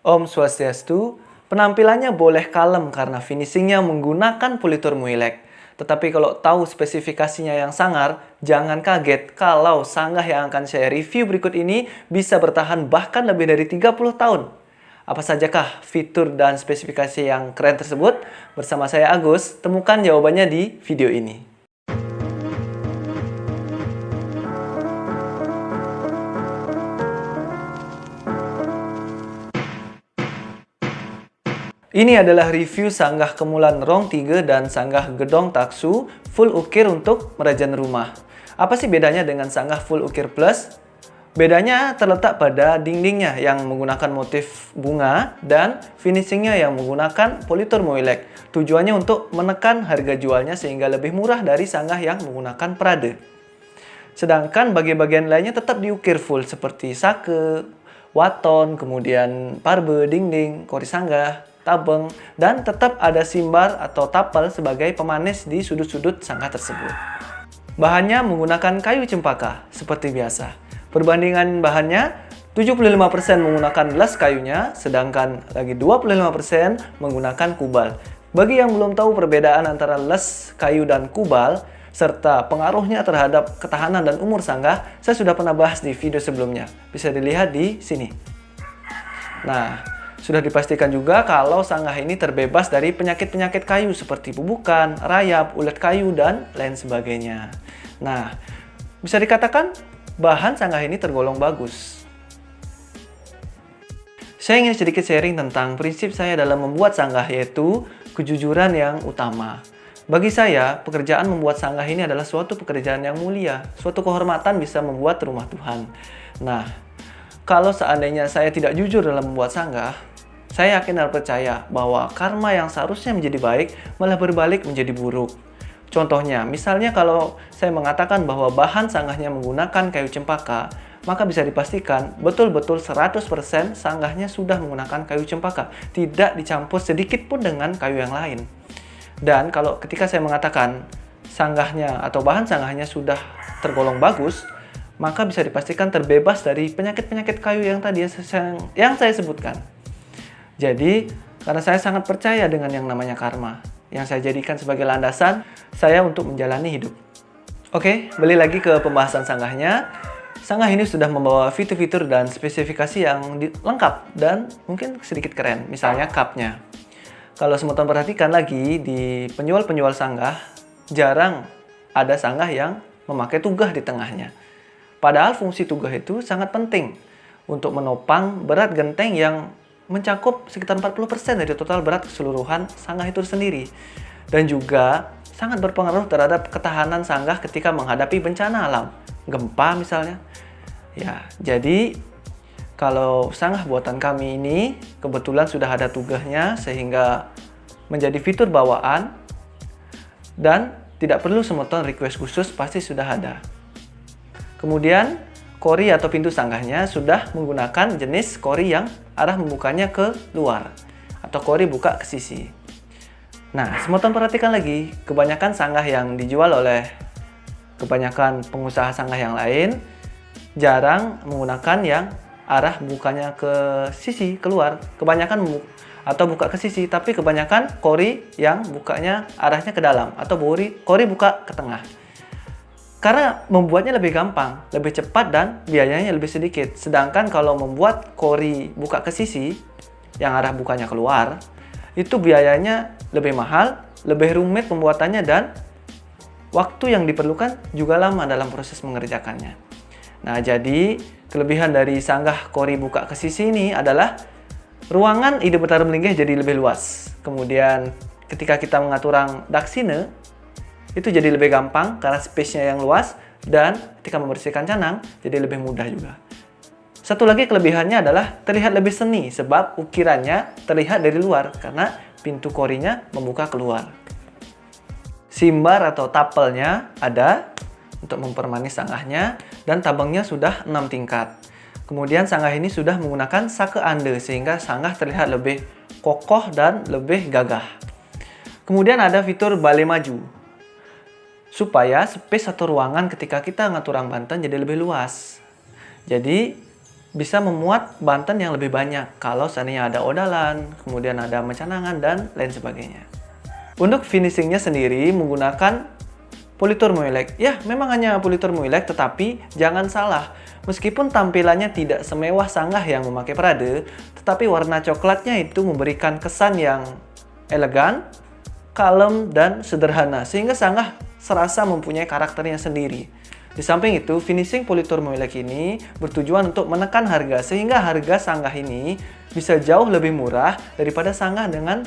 Om Swastiastu, penampilannya boleh kalem karena finishingnya menggunakan politur Muilek. Tetapi kalau tahu spesifikasinya yang sangar, jangan kaget kalau sanggah yang akan saya review berikut ini bisa bertahan bahkan lebih dari 30 tahun. Apa sajakah fitur dan spesifikasi yang keren tersebut? Bersama saya Agus, temukan jawabannya di video ini. Ini adalah review sanggah Kemulan Rong 3 dan sanggah Gedong Taksu full ukir untuk merajan rumah. Apa sih bedanya dengan sanggah full ukir plus? Bedanya terletak pada dindingnya yang menggunakan motif bunga dan finishingnya yang menggunakan politur Muilek. Tujuannya untuk menekan harga jualnya sehingga lebih murah dari sanggah yang menggunakan Prade. Sedangkan bagian-bagian lainnya tetap diukir full seperti sake, waton, kemudian parbe, dinding, kori sanggah, tabeng, dan tetap ada simbar atau tapel sebagai pemanis di sudut-sudut sanggah tersebut. Bahannya menggunakan kayu cempaka, seperti biasa. Perbandingan bahannya, 75% menggunakan les kayunya, sedangkan lagi 25% menggunakan kubal. Bagi yang belum tahu perbedaan antara les kayu dan kubal, serta pengaruhnya terhadap ketahanan dan umur sanggah, saya sudah pernah bahas di video sebelumnya. Bisa dilihat di sini. Nah, sudah dipastikan juga kalau sanggah ini terbebas dari penyakit-penyakit kayu seperti bubukan, rayap, ulet kayu, dan lain sebagainya. Nah, bisa dikatakan bahan sanggah ini tergolong bagus. Saya ingin sedikit sharing tentang prinsip saya dalam membuat sanggah, yaitu kejujuran yang utama. Bagi saya, pekerjaan membuat sanggah ini adalah suatu pekerjaan yang mulia, suatu kehormatan bisa membuat rumah Tuhan. Nah, kalau seandainya saya tidak jujur dalam membuat sanggah, saya yakin dan percaya bahwa karma yang seharusnya menjadi baik malah berbalik menjadi buruk. Contohnya, misalnya kalau saya mengatakan bahwa bahan sanggahnya menggunakan kayu cempaka, maka bisa dipastikan betul-betul 100% sanggahnya sudah menggunakan kayu cempaka, tidak dicampur sedikit pun dengan kayu yang lain. Dan kalau ketika saya mengatakan sanggahnya atau bahan sanggahnya sudah tergolong bagus, maka bisa dipastikan terbebas dari penyakit-penyakit kayu yang tadi yang saya sebutkan. Jadi, karena saya sangat percaya dengan yang namanya karma, yang saya jadikan sebagai landasan saya untuk menjalani hidup. Oke, balik lagi ke pembahasan sanggahnya. Sanggah ini sudah membawa fitur-fitur dan spesifikasi yang lengkap dan mungkin sedikit keren. Misalnya cupnya. Kalau semua teman perhatikan lagi, di penjual-penjual sanggah, jarang ada sanggah yang memakai tugah di tengahnya. Padahal fungsi tugah itu sangat penting untuk menopang berat genteng yang mencakup sekitar 40% dari total berat keseluruhan sanggah itu sendiri. Dan juga sangat berpengaruh terhadap ketahanan sanggah ketika menghadapi bencana alam. Gempa misalnya. Ya, jadi kalau sanggah buatan kami ini kebetulan sudah ada tugahnya sehingga menjadi fitur bawaan dan tidak perlu semeton request khusus, pasti sudah ada. Kemudian kori atau pintu sanggahnya sudah menggunakan jenis kori yang arah membukanya ke luar atau kori buka ke sisi. Nah, semoton perhatikan lagi, kebanyakan sanggah yang dijual oleh kebanyakan pengusaha sanggah yang lain jarang menggunakan yang arah bukanya ke sisi keluar. Kebanyakan atau buka ke sisi, tapi kebanyakan kori yang bukanya arahnya ke dalam atau kori buka ke tengah. Karena membuatnya lebih gampang, lebih cepat, dan biayanya lebih sedikit. Sedangkan kalau membuat kori buka ke sisi, yang arah bukanya keluar, itu biayanya lebih mahal, lebih rumit pembuatannya, dan waktu yang diperlukan juga lama dalam proses mengerjakannya. Nah, jadi kelebihan dari sanggah kori buka ke sisi ini adalah ruangan ide betara melinggih jadi lebih luas. Kemudian ketika kita mengatur daksine, itu jadi lebih gampang karena space-nya yang luas, dan ketika membersihkan canang jadi lebih mudah juga. Satu lagi kelebihannya adalah terlihat lebih seni sebab ukirannya terlihat dari luar karena pintu korinya membuka keluar. Simbar atau tapelnya ada untuk mempermanis sanggahnya, dan tabangnya sudah 6 tingkat. Kemudian sanggah ini sudah menggunakan sake ande sehingga sanggah terlihat lebih kokoh dan lebih gagah. Kemudian ada fitur bale maju, supaya space atau ruangan ketika kita ngaturang banten jadi lebih luas. Jadi bisa memuat banten yang lebih banyak kalau seandainya ada odalan, kemudian ada mencanangan, dan lain sebagainya. Untuk finishingnya sendiri menggunakan politur moilek. Ya, memang hanya politur moilek, tetapi jangan salah. Meskipun tampilannya tidak semewah sanggah yang memakai Prade, tetapi warna coklatnya itu memberikan kesan yang elegan, kalem, dan sederhana, sehingga sanggah serasa mempunyai karakternya sendiri. Di samping itu, finishing politur moilek ini bertujuan untuk menekan harga, sehingga harga sanggah ini bisa jauh lebih murah daripada sanggah dengan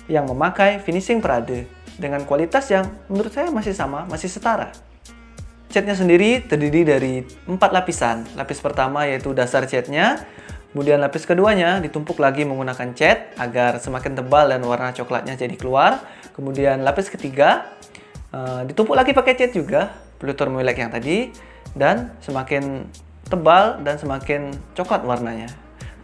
yang memakai finishing Prade, dengan kualitas yang menurut saya masih sama, masih setara. Catnya sendiri terdiri dari 4 lapisan. Lapis pertama yaitu dasar catnya, kemudian lapis keduanya ditumpuk lagi menggunakan cat agar semakin tebal dan warna coklatnya jadi keluar. Kemudian lapis ketiga ditumpuk lagi pakai cat juga, politur moilek yang tadi, dan semakin tebal dan semakin coklat warnanya.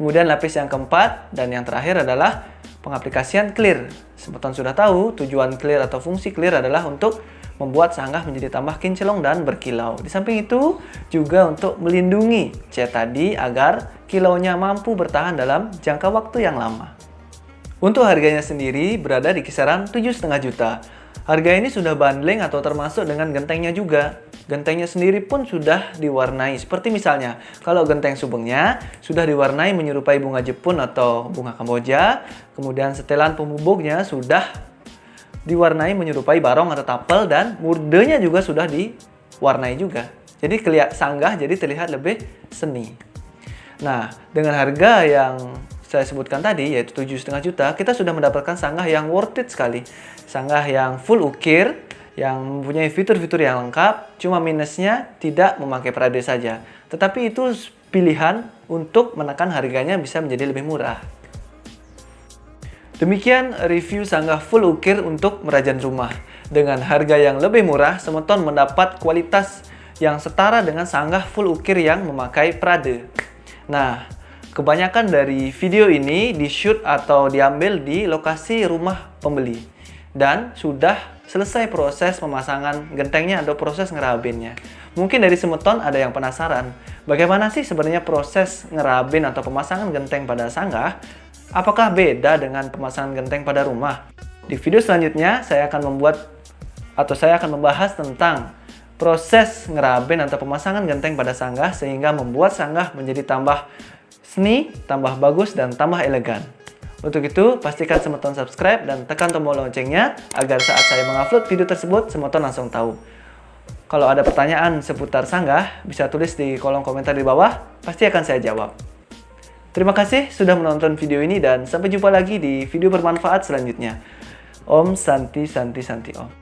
Kemudian lapis yang keempat dan yang terakhir adalah pengaplikasian clear. Semeton sudah tahu tujuan clear atau fungsi clear adalah untuk membuat sanggah menjadi tambah kinclong dan berkilau. Di samping itu juga untuk melindungi cat tadi agar kilaunya mampu bertahan dalam jangka waktu yang lama. Untuk harganya sendiri berada di kisaran 7,5 juta. Harga ini sudah bundling atau termasuk dengan gentengnya juga. Gentengnya sendiri pun sudah diwarnai. Seperti misalnya, kalau genteng subengnya sudah diwarnai menyerupai bunga Jepun atau bunga Kamboja. Kemudian setelan pembubuknya sudah diwarnai menyerupai barong atau tapel, dan murdenya juga sudah diwarnai juga. Jadi sanggah jadi terlihat lebih seni. Nah, dengan harga yang saya sebutkan tadi, yaitu 7,5 juta, kita sudah mendapatkan sanggah yang worth it sekali. Sanggah yang full ukir, yang mempunyai fitur-fitur yang lengkap, cuma minusnya tidak memakai Prade saja. Tetapi itu pilihan untuk menekan harganya bisa menjadi lebih murah. Demikian review sanggah full ukir untuk merajan rumah. Dengan harga yang lebih murah, Semeton mendapat kualitas yang setara dengan sanggah full ukir yang memakai Prade. Nah, kebanyakan dari video ini di-shoot atau diambil di lokasi rumah pembeli. Dan sudah selesai proses pemasangan gentengnya atau proses ngerabinnya. Mungkin dari Semeton ada yang penasaran, bagaimana sih sebenarnya proses ngerabin atau pemasangan genteng pada sanggah? Apakah beda dengan pemasangan genteng pada rumah? Di video selanjutnya saya akan membahas tentang proses ngerabin atau pemasangan genteng pada sanggah sehingga membuat sanggah menjadi tambah seni, tambah bagus, dan tambah elegan. Untuk itu, pastikan Semeton subscribe dan tekan tombol loncengnya agar saat saya mengupload video tersebut, Semeton langsung tahu. Kalau ada pertanyaan seputar sanggah, bisa tulis di kolom komentar di bawah, pasti akan saya jawab. Terima kasih sudah menonton video ini dan sampai jumpa lagi di video bermanfaat selanjutnya. Om Santi Santi Santi Om.